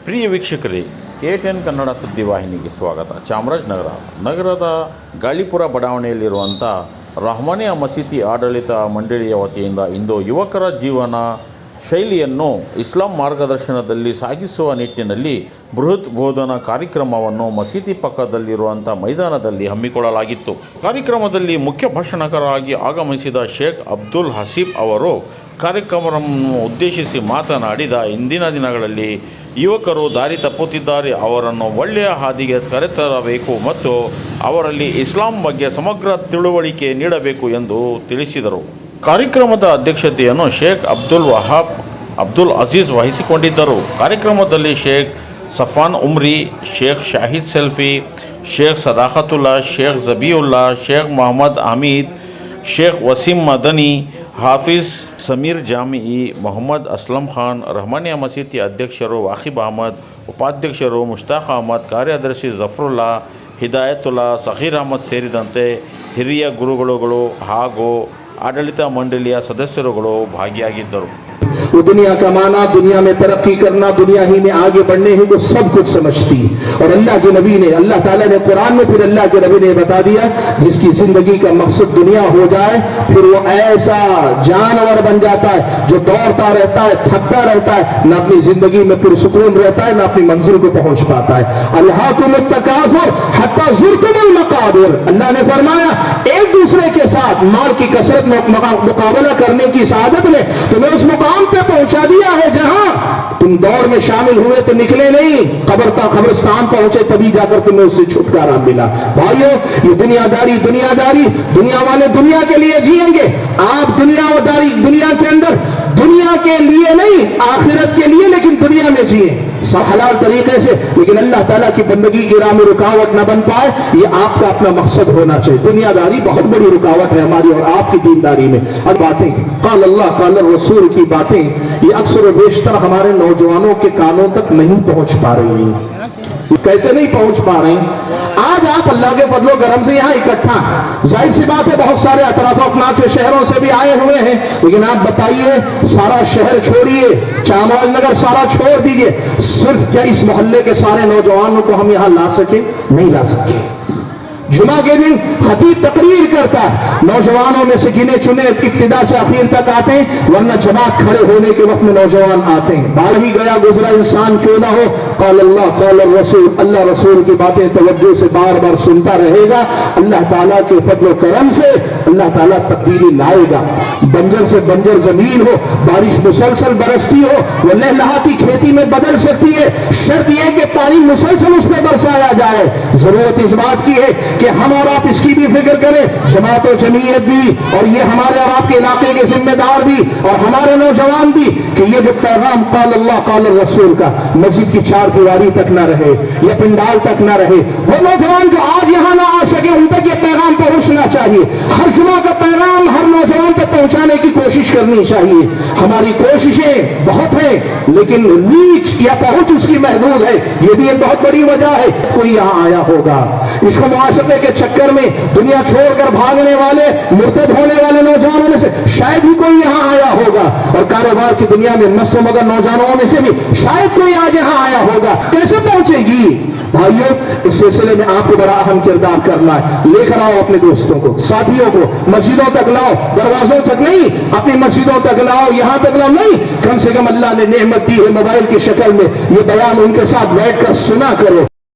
ಪ್ರಿಯ ವೀಕ್ಷಕರೇ, KTN ಕನ್ನಡ ಸುದ್ದಿವಾಹಿನಿಗೆ ಸ್ವಾಗತ. ಚಾಮರಾಜನಗರ ನಗರದ ಗಾಳಿಪುರ ಬಡಾವಣೆಯಲ್ಲಿರುವಂಥ ರಹಮಾನಿಯಾ ಮಸೀದಿ ಆಡಳಿತ ಮಂಡಳಿಯ ವತಿಯಿಂದ ಇಂದು ಯುವಕರ ಜೀವನ ಶೈಲಿಯನ್ನು ಇಸ್ಲಾಂ ಮಾರ್ಗದರ್ಶನದಲ್ಲಿ ಸಾಗಿಸುವ ನಿಟ್ಟಿನಲ್ಲಿ ಬೃಹತ್ ಬೋಧನಾ ಕಾರ್ಯಕ್ರಮವನ್ನು ಮಸೀದಿ ಪಕ್ಕದಲ್ಲಿರುವಂಥ ಮೈದಾನದಲ್ಲಿ ಹಮ್ಮಿಕೊಳ್ಳಲಾಗಿತ್ತು. ಕಾರ್ಯಕ್ರಮದಲ್ಲಿ ಮುಖ್ಯ ಭಾಷಣಕಾರರಾಗಿ ಆಗಮಿಸಿದ ಶೇಖ್ ಅಬ್ದುಲ್ ಹಸೀಬ್ ಅವರು ಕಾರ್ಯಕ್ರಮವನ್ನು ಉದ್ದೇಶಿಸಿ ಮಾತನಾಡಿದ, ಇಂದಿನ ದಿನಗಳಲ್ಲಿ ಯುವಕರು ದಾರಿ ತಪ್ಪುತ್ತಿದ್ದಾರೆ, ಅವರನ್ನು ಒಳ್ಳೆಯ ಹಾದಿಗೆ ಕರೆತರಬೇಕು ಮತ್ತು ಅವರಲ್ಲಿ ಇಸ್ಲಾಂ ಬಗ್ಗೆ ಸಮಗ್ರ ತಿಳುವಳಿಕೆ ನೀಡಬೇಕು ಎಂದು ತಿಳಿಸಿದರು. ಕಾರ್ಯಕ್ರಮದ ಅಧ್ಯಕ್ಷತೆಯನ್ನು ಶೇಖ್ ಅಬ್ದುಲ್ ವಹಾಬ್ ಅಬ್ದುಲ್ ಅಜೀಜ್ ವಹಿಸಿಕೊಂಡಿದ್ದರು. ಕಾರ್ಯಕ್ರಮದಲ್ಲಿ ಶೇಖ್ ಸಫಾನ್ ಉಮ್ರಿ, ಶೇಖ್ ಶಾಹಿದ್ ಸೆಲ್ಫಿ, ಶೇಖ್ ಸದಾಖತುಲ್ಲಾ, ಶೇಖ್ ಜಬೀವುಲ್ಲಾ, ಶೇಖ್ ಮೊಹಮ್ಮದ್ ಹಮೀದ್, ಶೇಖ್ ವಸೀಂ ಮದನಿ, ಹಾಫಿಜ್ ಸಮೀರ್ ಜಾಮಿಯಿ, ಮೊಹಮ್ಮದ್ ಅಸ್ಲಂ ಖಾನ್, ರಹಮಾನಿಯಾ ಮಸೀದಿ ಅಧ್ಯಕ್ಷರು ವಾಕಿಬ್ ಅಹಮದ್, ಉಪಾಧ್ಯಕ್ಷರು ಮುಷ್ತಾಕ್ ಅಹಮದ್, ಕಾರ್ಯದರ್ಶಿ ಜಫರುಲ್ಲಾ, ಹಿದಾಯತುಲ್ಲಾ, ಸಹೀರ್ ಅಹಮದ್ ಸೇರಿದಂತೆ ಹಿರಿಯ ಗುರುಗಳು ಹಾಗೂ ಆಡಳಿತ ಮಂಡಳಿಯ ಸದಸ್ಯರುಗಳು ಭಾಗಿಯಾಗಿದ್ದರು. वो दुनिया कमाना, दुनिया में तरक्की करना, दुनिया ही में आगे बढ़ने ही वो सब कुछ समझती है. और अल्लाह के नबी ने, अल्लाह ताला ने कुरान में फिर अल्लाह के नबी ने बता दिया, जिसकी जिंदगी का मकसद दुनिया हो जाए फिर वो ऐसा जानवर बन जाता है जो दौड़ता रहता है, थकता रहता है, ना अपनी जिंदगी में पुरसुकून रहता है, ना अपनी मंजिल को पहुंच पाता है. अल्लाहुम्मुत तकासुर हत्ता ज़ुरतुमुल मकाबिर. अल्लाह ने फरमाया, एक दूसरे के साथ माल की कसरत में मुकाबला करने की सादत में तुम्हें उस मुकाम पे पहुंचा दिया है जहां तुम दौड़ में शामिल हुए तो निकले नहीं, कब्रिस्तान पहुंचे तभी जाकर तुम्हें उससे छुटकारा मिला. भाइयों, ये दुनियादारी दुनिया वाले दुनिया के लिए जिएंगे, आप दुनियादारी दुनिया के अंदर दुनिया के लिए नहीं, आखिरत के लिए, लेकिन दुनिया में जिए सब हलाल तरीके से, लेकिन अल्लाह ताला की बंदगी की राह में रुकावट न बन पाए, ये आपका अपना मकसद होना चाहिए. दुनियादारी बहुत बड़ी रुकावट है हमारी और आपकी दीनदारी में. अब बातें काल अल्लाह काल रसूल की बातें ये अक्सर बेशतर हमारे नौजवानों के कानों तक नहीं पहुंच पा रही. कैसे नहीं पहुंच पा रही? आज आप अल्लाह के फजलो करम से यहाँ इकट्ठा, जाहिर सी बात है बहुत सारे अतराफ के शहरों से भी आए हुए हैं, लेकिन आप बताइए, सारा शहर छोड़िए, चामराजनगर सारा छोड़ दीजिए, सिर्फ क्या इस मोहल्ले के सारे नौजवानों को हम यहाँ ला सके? नहीं ला सके. जुमा के दिन खतीब तकरीर करता है, नौजवानों में से गिने चुने इब्तिदा से आखिर तक आते हैं, वरना जमात खड़े होने के वक्त में नौजवान आते हैं. बाहर ही गया गुजरा इंसान क्यों ना हो, काल अल्लाह काल रसूल, अल्लाह रसूल की बातें तवज्जो से बार बार सुनता रहेगा. अल्लाह ताला के फजलो करम से अल्लाह ताला तब्दीली लाएगा. बंजर से बंजर जमीन हो, बारिश मुसलसल बरसती हो, वो लहलहाती खेती में बदल सकती है, शर्त यह कि पानी मुसलसल उस पर बरसाया जाए. जरूरत इस बात की है कि हम और आप इसकी भी फिक्र करें, जमात और जमीयत भी, और ये हमारे और आपके इलाके के जिम्मेदार भी और हमारे नौजवान भी, कि ये जो पैगाम काल अल्लाह काल रसूल का मस्जिद की चार दीवारी तक ना रहे या पिंडाल तक ना रहे. वो नौजवान जो आज यहाँ ना आ सके, उन तक ये पैगाम पहुंचना चाहिए. हर जुमा का पैगाम हर नौजवान तक पहुंचाने की कोशिश करनी चाहिए. हमारी कोशिशें बहुत है, लेकिन रीच या पहुंच उसकी महदूद है. ये भी एक बहुत बड़ी वजह है. कोई यहाँ आया होगा, इसको मुआशरे के चक्कर में दुनिया छोड़कर भागने वाले, मुर्तद होने वाले नौजवानों में से शायद ही कोई यहाँ आया होगा, और कारोबार की दुनिया में मस्त मगर नौजवानों में से भी शायद कोई आज यहाँ आया होगा. कैसे पहुंचेगी? भाइयों, इस सिलसिले में आपको बड़ा अहम किरदार करना है. लेकर आओ अपने दोस्तों को, साथियों को, मस्जिदों तक लाओ, दरवाजों तक नहीं, अपनी मस्जिदों तक लाओ, यहां तक लाओ नहीं, कम से कम अल्लाह ने नेमत दी है मोबाइल की शक्ल में, ये बयान उनके साथ बैठकर सुना करो.